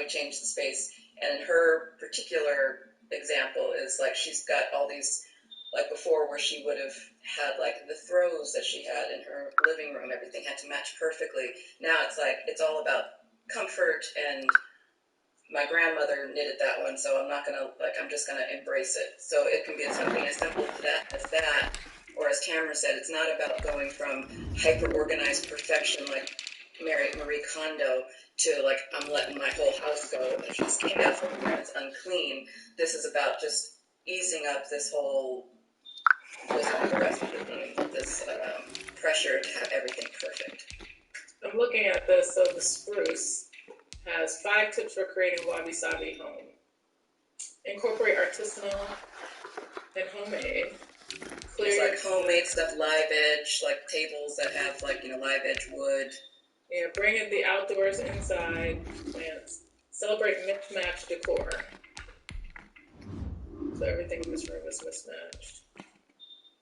we change the space. And in her particular example is like she's got all these, like before where she would have had like the throws that she had in her living room, everything had to match perfectly. Now it's like it's all about comfort, and my grandmother knitted that one, so I'm not gonna I'm just gonna embrace it. So it can be something as simple as that, or as Cameron said, it's not about going from hyper organized perfection like Marie Kondo to like I'm letting my whole house go if she's came out from where it's unclean. This is about just easing up this whole this pressure to have everything perfect. I'm looking at this. So the spruce has 5 tips for creating a wabi-sabi home. Incorporate artisanal and homemade. It's like homemade stuff, live edge, like tables that have live edge wood. Yeah, bring in the outdoors, inside plants. Celebrate mismatched decor. So everything in this room is mismatched.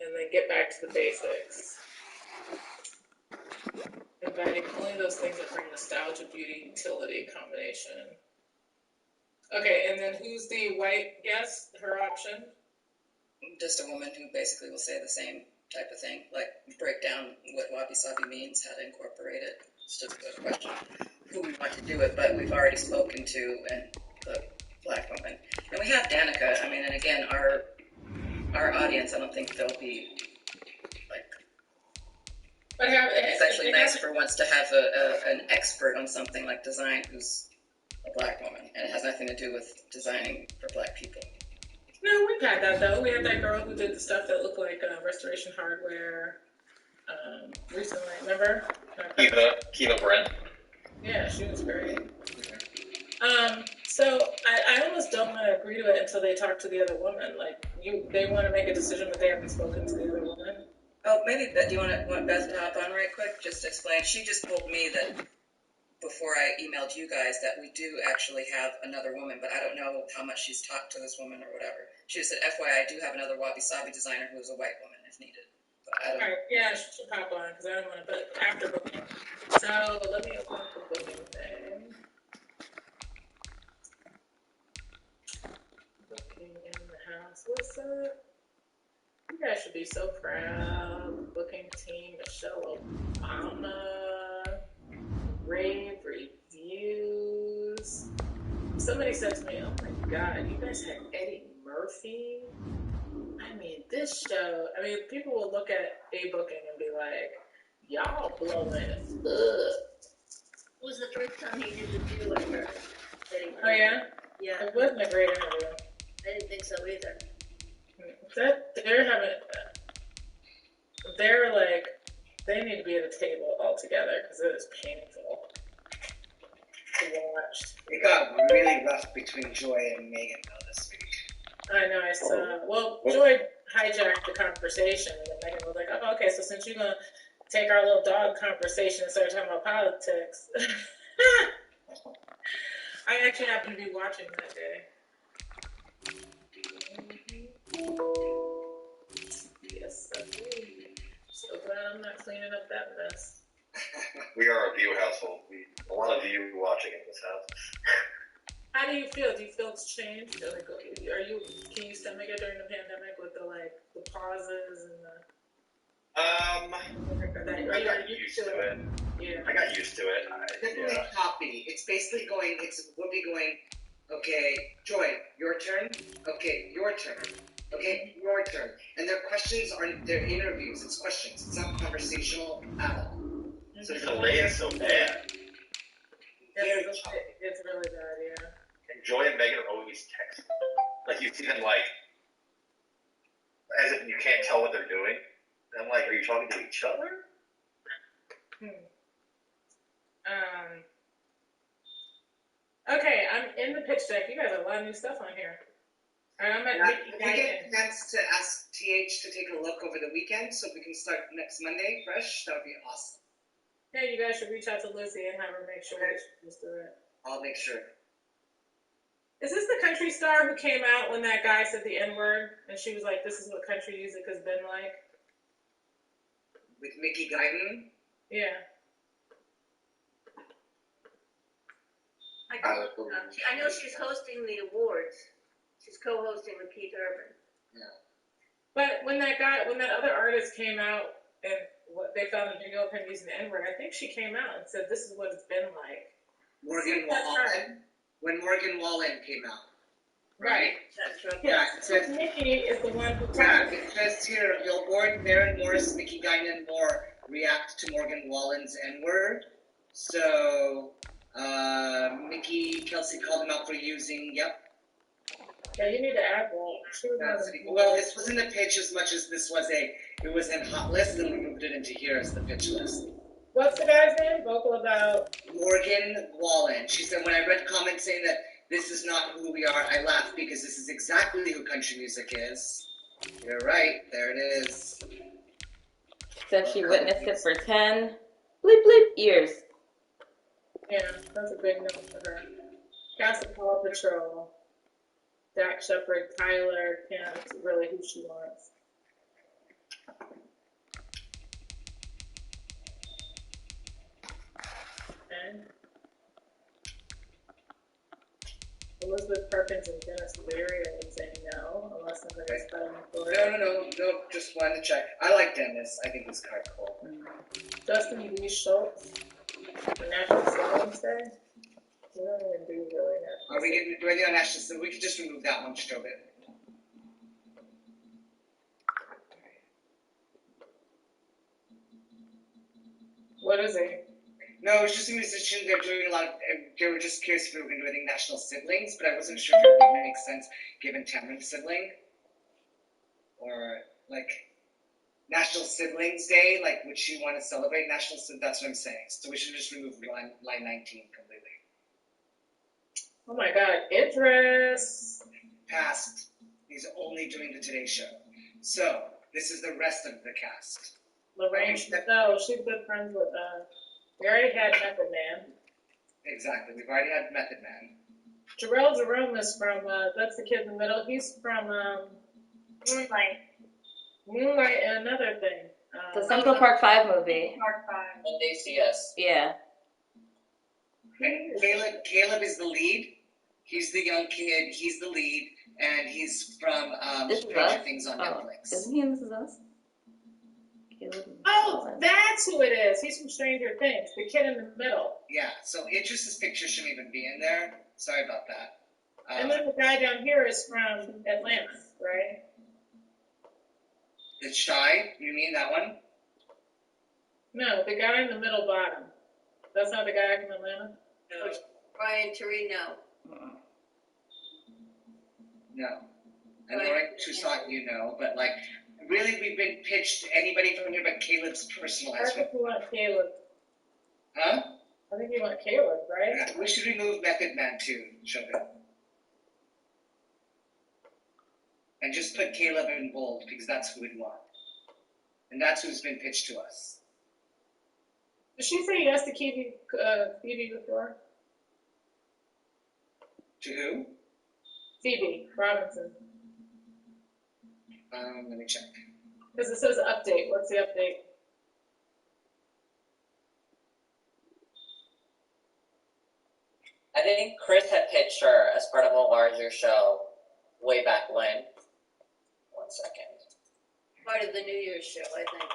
And then get back to the basics. Inviting only those things that bring nostalgia, beauty, utility combination. Okay, and then who's the white guest? Her option? Just a woman who basically will say the same type of thing, like break down what wabi-sabi means, how to incorporate it. It's just a question who we want to do it, but we've already spoken to the Black woman. And we have Danica. I mean, and again, our audience, I don't think they'll be like... But it's actually nice for once to have an expert on something like design who's a Black woman, and it has nothing to do with designing for Black people. No, we've had that though. We had that girl who did the stuff that looked like Restoration Hardware recently. Remember? Kiva Brent. Yeah, she was great. So I almost don't want to agree to it until they talk to the other woman. Like they want to make a decision, but they haven't spoken to the other woman. Oh, maybe do you want Beth to hop on right quick just to explain? She just told me that before I emailed you guys that we do actually have another woman, but I don't know how much she's talked to this woman or whatever. She just said, FYI, I do have another wabi-sabi designer who is a white woman if needed. But I don't know. Yeah, she should pop on because I don't want to, but after booking. So let me open up the booking thing. Booking in the house. What's up? You guys should be so proud. Booking team, Michelle Obama, rave reviews. Somebody said to me, oh my God, you guys had Eddie Murphy? I mean, this show, people will look at a booking and be like, y'all blowing it up. It was the first time he did the deal with her. Oh, yeah? Yeah. It wasn't a great interview. I didn't think so either. They need to be at a table all together because it is painful to watch. It got really rough between Joy and Megan though this week. I know, I saw. Well, Joy hijacked the conversation, and then Megan was like, oh, okay, so since you're going to take our little dog conversation and start talking about politics. I actually happened to be watching that day. Yes, that's me. So glad I'm not cleaning up that mess. We are a view household. A lot of you watching in this house. How do you feel? Do you feel it's changed? Like, can you stomach it during the pandemic with the pauses and the? I got used to it. Yeah. I got used to it. Definitely copy. It's basically it's Whoopi going, okay, Joy, your turn. Okay, your turn. Okay, your turn. And their questions they're interviews. It's questions. It's not conversational at all. So the delay is so bad. It's really bad, yeah. And Joy and Megan are always texting. Like you see them as if you can't tell what they're doing. And I'm like, are you talking to each other? Okay, I'm in the pitch deck. You guys have a lot of new stuff on here. I'm at If you get a chance to ask TH to take a look over the weekend so we can start next Monday fresh, that would be awesome. Yeah, you guys should reach out to Lizzie and have her make sure that she's doing it. I'll make sure. Is this the country star who came out when that guy said the N-word and she was like, this is what country music has been like? With Mickey Guyton? Yeah. I Tyler I know she's hosting the awards. She's co-hosting with Keith Urban. But when that other artist came out and what they found a video of him using the N-word, I think she came out and said, "This is what it's been like." Morgan Wallen. When Morgan Wallen came out. Right. That's right. Yeah, it says, Nikki is the one who. yeah, it says here, Billboard, Maren Morris, Mickey Guinan Moore react to Morgan Wallen's N-word. So, Mickey Kelsey called him out for using, yep. Yeah, you need to add that. Well, this wasn't a pitch as much as this was it was in Hot List, and we moved it into here as the pitch list. What's the guy's name? Vocal about Morgan Wallen. She said, when I read comments saying that this is not who we are, I laughed because this is exactly who country music is. You're right. There it is. Said she witnessed it for 10 years. Yeah, that's a big note for her. Castle Paw Patrol. Dak Shepard, Tyler, Kent, really who she wants. Okay. Elizabeth Perkins and Dennis Leary, I would say no, unless somebody's fighting for it. No, just wanted to check. I like Dennis. I think he's kind of cool. Justin B. Schultz, for National Singing Day. We don't even do really Are we getting do anything on National Singing? We could just remove that one, stroke it. What is he? No, it's just a musician. They're doing a lot of. They were just curious if we were going to do anything National Siblings, but I wasn't sure if it would make sense given Tamron's sibling. Or, like, National Siblings Day, like, would she want to celebrate National Siblings? That's what I'm saying. So we should just remove line 19 completely. Oh my God, Idris. Past. He's only doing the Today Show. So, this is the rest of the cast. Lorraine, no, she's good friends with, we already had Method Man. Exactly. We've already had Method Man. Jarrell Jerome is from, that's the kid in the middle. He's from, Moonlight and another thing. The Central Park 5 movie. Part 5. And ACS. Yeah. Okay. Caleb is the lead. He's the young kid. He's the lead. And he's from This is Stranger Us? Things on Oh, Netflix. isn't he in This Is Us? Oh, that's who it is. He's from Stranger Things. The kid in the middle. Yeah, so Idris's picture shouldn't even be in there. Sorry about that. And then the guy down here is from Atlanta, right? It's Shy. You mean that one? No, the guy in the middle bottom. That's not the guy from Atlanta? No. Brian Torino. No. And Lauren Toussaint, you know, but like, really, we've been pitched anybody from here but Caleb's I personalized. think you want Caleb. Huh? I think you want Caleb, right? Yeah, we should remove Method Man too, Sugar. And just put Caleb in bold because that's who we'd want. And that's who's been pitched to us. Did she say yes to Phoebe before? To who? Phoebe Robinson. Let me check. Because it says update. What's the update? I think Chris had pitched her as part of a larger show way back when. 1 second. Part of the New Year's show, I think.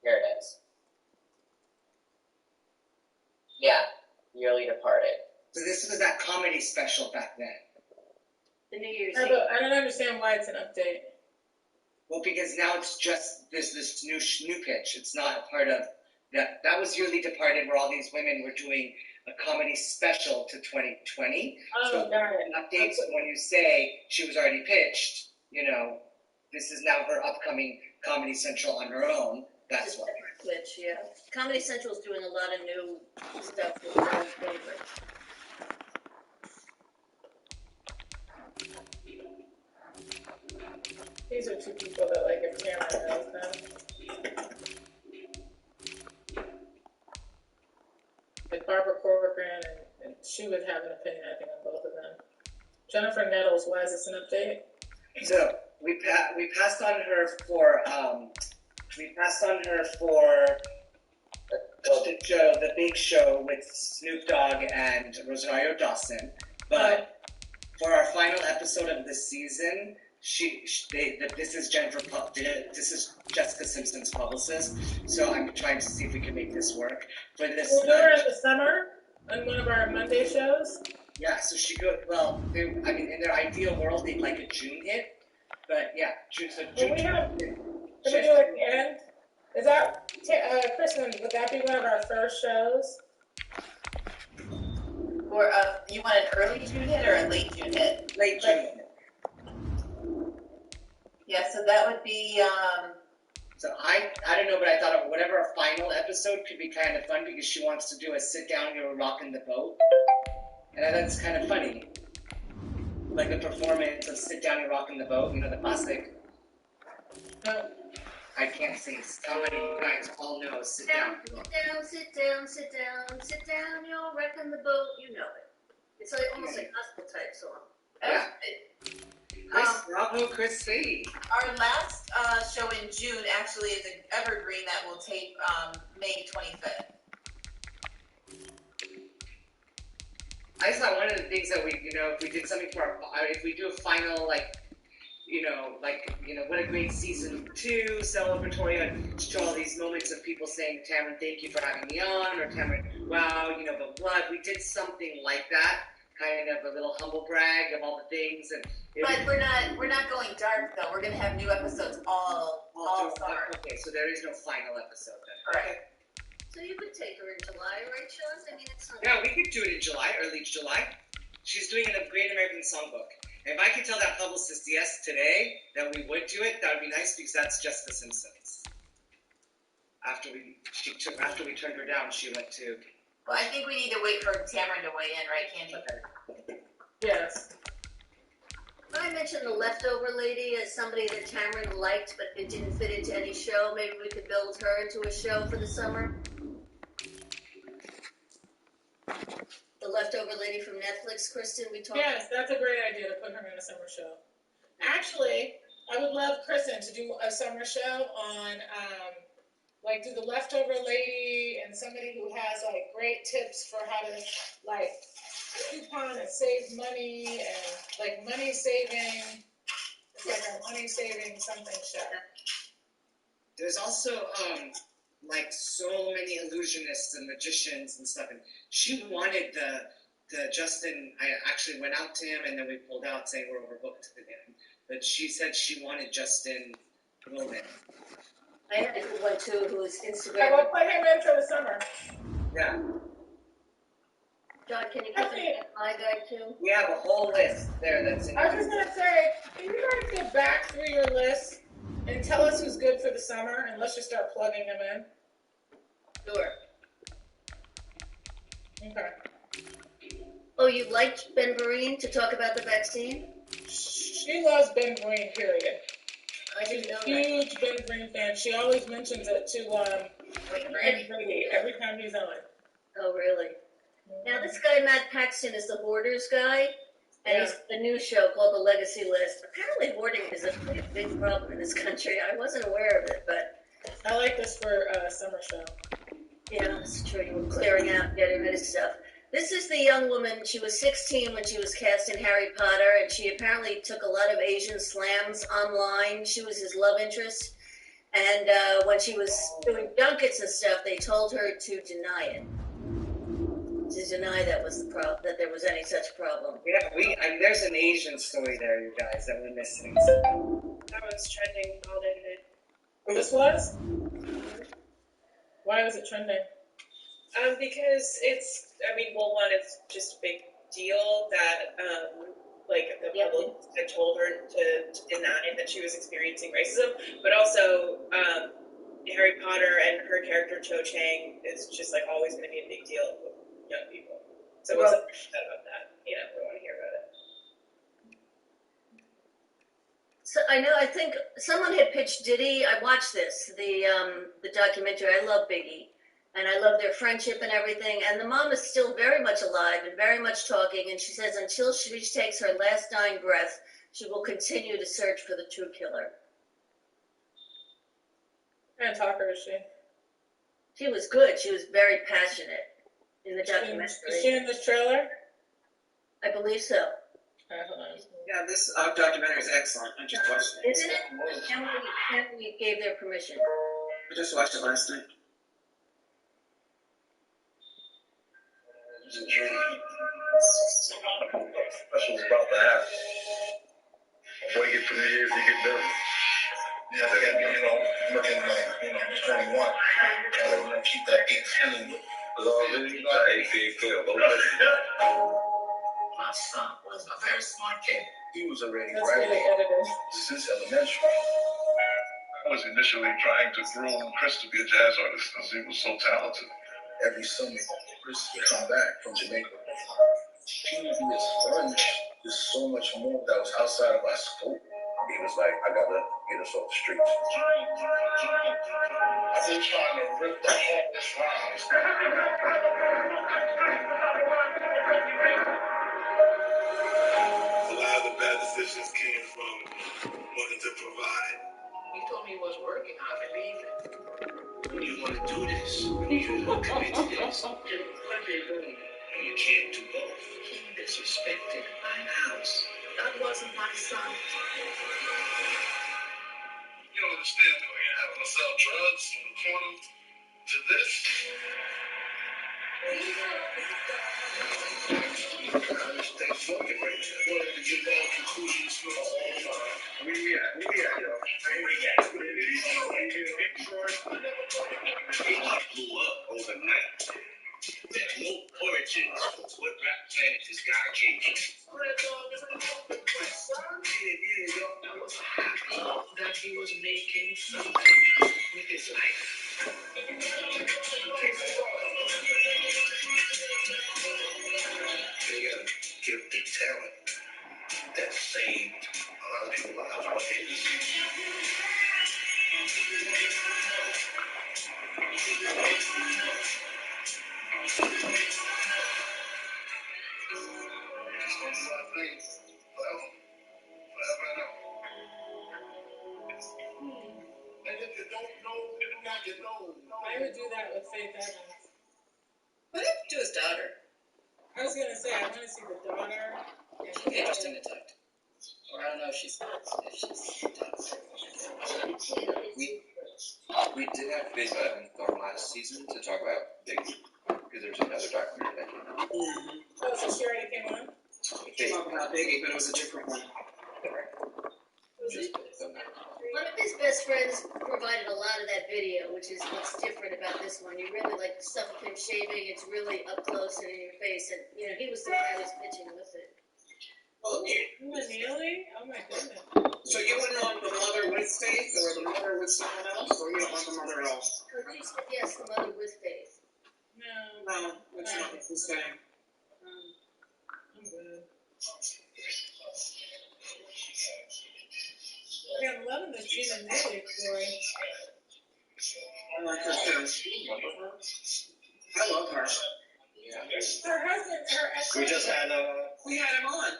Here it is. Yeah, Yearly Departed. So this was that comedy special back then. The New Year's I Eve. don't understand why it's an update. Well, because now it's just this new pitch. It's not part of that. That was Yearly Departed, where all these women were doing a comedy special to 2020. Oh, So got it. updates when you say she was already pitched. You know, this is now her upcoming Comedy Central on her own. That's why. Which, yeah. Comedy Central's doing a lot of new stuff with their favorites. These are two people that, like, if Tamara knows them. Like Barbara Corcoran, and she would have an opinion, I think, on both of them. Jennifer Nettles, why is this an update? So we passed on her for the big show with Snoop Dogg and Rosario Dawson. But for our final episode of this season, this is this is Jessica Simpson's publicist. So I'm trying to see if we can make this work for this. We'll do her in the summer on one of our Monday shows. Yeah, so she goes. Well, I mean, in their ideal world, they'd like a June hit, but yeah, June. So June. Can we do it at the end? Is that Kristen? Would that be one of our first shows? Or you want an early June hit or a late June hit? Late June. Yeah, so that would be. So I don't know, but I thought whatever our final episode could be kind of fun because she wants to do a sit down, you're rocking the boat, and that's kind of funny, like a performance of sit down, you're rocking the boat. You know the classic. No. I can't sing. Somebody, you guys all know. Sit down. Sit down, sit down, sit down, sit down, you're wrecking the boat, you know it. It's like almost like gospel type song. Yeah. Bravo, Chris Sadie. Our last show in June actually is an evergreen that will tape May 25th. I just thought one of the things that if we did something for if we do a final, what a great season 2 celebratory, and show all these moments of people saying, Tamron, thank you for having me on, or Tamron, wow, the blood. We did something like that, kind of a little humble brag of all the things. But we're not going dark though. We're gonna have new episodes all summer. Okay, so there is no final episode then. Correct. So you could take her in July, right, Sean? I mean, it's not. Yeah, we could do it in July, early July. She's doing a Great American Songbook. If I could tell that publicist yes today that we would do it, that would be nice because that's just The Simpsons. After we turned her down, she went to. Well, I think we need to wait for Tamron to weigh in, right, Candy? Okay. Yes. I mentioned the leftover lady as somebody that Tamron liked, but it didn't fit into any show. Maybe we could build her into a show for the summer. The leftover lady from Netflix, Kristen, we talked. Yes, that's a great idea to put her in a summer show. Actually, I would love Kristen to do a summer show on, do the leftover lady and somebody who has great tips for how to coupon and save money and money saving. It's like a money saving something show. There's also so many illusionists and magicians and stuff, and she wanted the Justin. I actually went out to him, and then we pulled out saying we're overbooked again. But she said she wanted Justin Roman. I had a good one too, who's I Instagram. will put him in for the summer. Yeah, John, can you put my guy too? we have a whole list there that's in. I was just gonna say, can you guys go back through your list and tell us who's good for the summer, and let's just start plugging them in. Sure. Okay. Oh, you liked Ben Vereen to talk about the vaccine? She loves Ben Green, period. I didn't know She's a huge Ben Green fan. She always mentions it to Ed Brady every time he's on. Oh, really? Now, this guy, Matt Paxton, is the Hoarders guy, and he's a new show called The Legacy List. Apparently, hoarding is a pretty big problem in this country. I wasn't aware of it, but... I like this for a summer show. Yeah, that's true. You were clearing out, getting rid of stuff. This is the young woman. She was 16 when she was cast in Harry Potter, and she apparently took a lot of Asian slams online. She was his love interest. And when she was doing junkets and stuff, they told her to deny it. To deny that was the problem, that there was any such problem. Yeah, there's an Asian story there, you guys, that we're missing. That was trending all day today. This was? Why was it trending? Because it's just a big deal that, the public had told her to deny that she was experiencing racism, but also, Harry Potter and her character Cho Chang is just, always going to be a big deal with young people. So what's upset about that? We want to hear about it. So I think someone had pitched Diddy. I watched this, the documentary. I love Biggie, and I love their friendship and everything. And the mom is still very much alive and very much talking. And she says until she takes her last dying breath, she will continue to search for the true killer. What kind of talker is she? She was good. She was very passionate in the Is documentary. she in this trailer? I believe so. Hold on. Yeah, this documentary is excellent. I just watched it. Isn't it? Emily gave their permission. I just watched it last night. Special about to happen. Wait it for the years to get dirty. Yeah, they got me, looking like, 21. I want to keep that 18. Because already, 18 clear. My son was a very smart kid. He was already graduated since elementary. I was initially trying to groom Chris to be a jazz artist because he was so talented. Every summer, Chris would come back from Jamaica. He would be a sponge. There's so much more that was outside of our scope. He was like, I gotta get us off the streets. I've been trying to rip the heartless rhymes. A lot of the bad decisions came from wanting to provide. He told me he was working on it, leaving. When you want to do this, when you commit to this, you can't do both. He disrespected my house. That wasn't my son. You don't understand when you're having to sell drugs on the corner to this. I understand fucking right now. Wanted to get all conclusions from all time. Where we at, yo? Where we at? Blew up overnight. That no origins for what rap planet this guy came from. I was happy that he was making something with his life. They got a gifted talent that saved a lot of people's lives. What is forever and ever. And if you don't know, now you know. I would do that with Faith Evans. What happened to his daughter? I was gonna say I want to see the daughter. She'd be interesting to talk to. Or I don't know if she's talked. We did have Faith Evans on last season to talk about Biggie, because there's another documentary that came out. Oh, so she already came on? Talk about Biggie, but it was a different one. One of his best friends provided a lot of that video, which is what's different about this one. You really like the stuff of him shaving. It's really up close and in your face. And, he was the one I was pitching with it. Well, Neely? Oh my goodness. so you wouldn't want the mother with Faith or the mother with someone else, or you don't want the mother at all? Or she said, yes, the mother with Faith. No, That's not the same. I'm good. Yeah, I'm loving the Gina Neely story. I like her too. I love her. Her husband, her ex. We just had We had him on.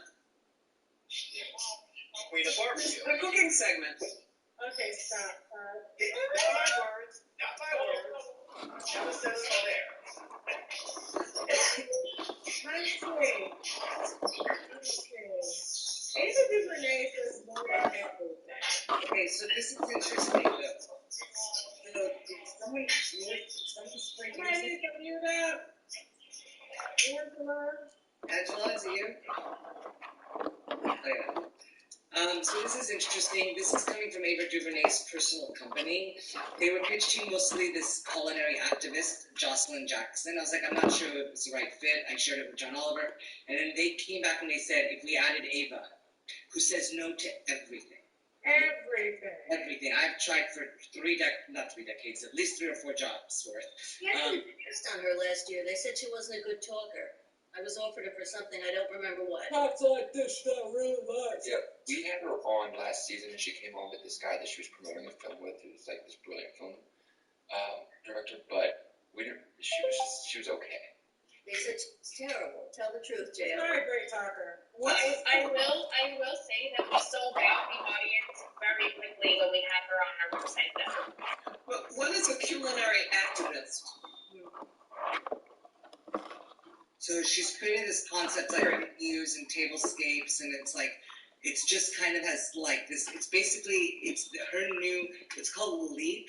Queen of Barbecue. The cooking segment. Okay, stop. Not my words. Not my words. Just says so there. Ava DuVernay says more than everything. Okay, so this is interesting though. Someone spray Can I need to mute up? Angela, is it you? Oh, yeah. So this is interesting. This is coming from Ava DuVernay's personal company. They were pitching mostly this culinary activist, Jocelyn Jackson. I was like, I'm not sure it was the right fit. I shared it with John Oliver. And then they came back and they said, if we added Ava, who says no to everything. Everything. I've tried for not 3 decades, at least 3 or 4 jobs worth. Yeah, I focused on her last year. They said she wasn't a good talker. I was offered her for something, I don't remember what. Talks like this stuff really much. Yeah, we had her on last season, and she came on with this guy that she was promoting a film with, who was like this brilliant film director, but she was okay. They said she was terrible. Tell the truth, She's JL. not a great talker. I will say that we sold out the audience very quickly when we had her on our website though. But what is a culinary activist? So she's created this concept like menus and tablescapes, and it's like, it's just kind of has like this. It's basically it's called Leap,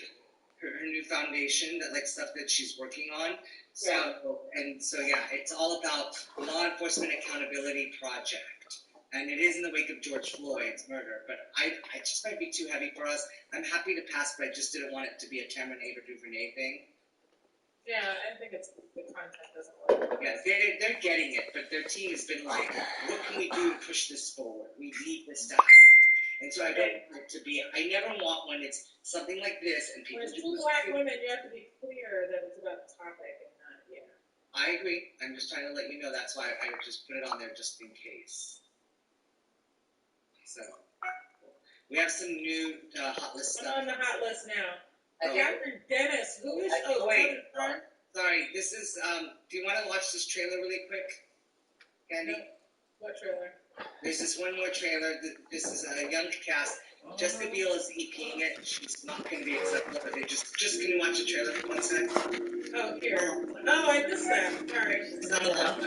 her new foundation that like stuff that she's working on. So yeah, it's all about law enforcement accountability project, and it is in the wake of George Floyd's murder. But I just might be too heavy for us. I'm happy to pass, but I just didn't want it to be a Terminator DuVernay thing. Yeah, I think it's the content doesn't work. Yeah, they're getting it, but their team has been like, what can we do to push this forward? We need this to happen. And so I don't want it to be, I never want when it's something like this and people When it's two black women, you have to be clear that it's about the topic and not, I agree. I'm just trying to let you know. That's why I just put it on there just in case. So, we have some new hot list stuff. I'm on the hot list now. Okay. Catherine Dennis, who is wait. Sorry, this is, do you want to watch this trailer really quick, Candy? No. What trailer? There's this one more trailer. This is a young cast. Jessica Biel is EPing it. She's not going to be acceptable, but they're just going to watch the trailer for 1 second. Oh, here. Oh, I missed that. Sorry. It's not a lot.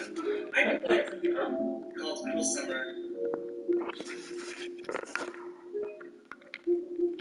I can play it from here. Called Cruel Summer.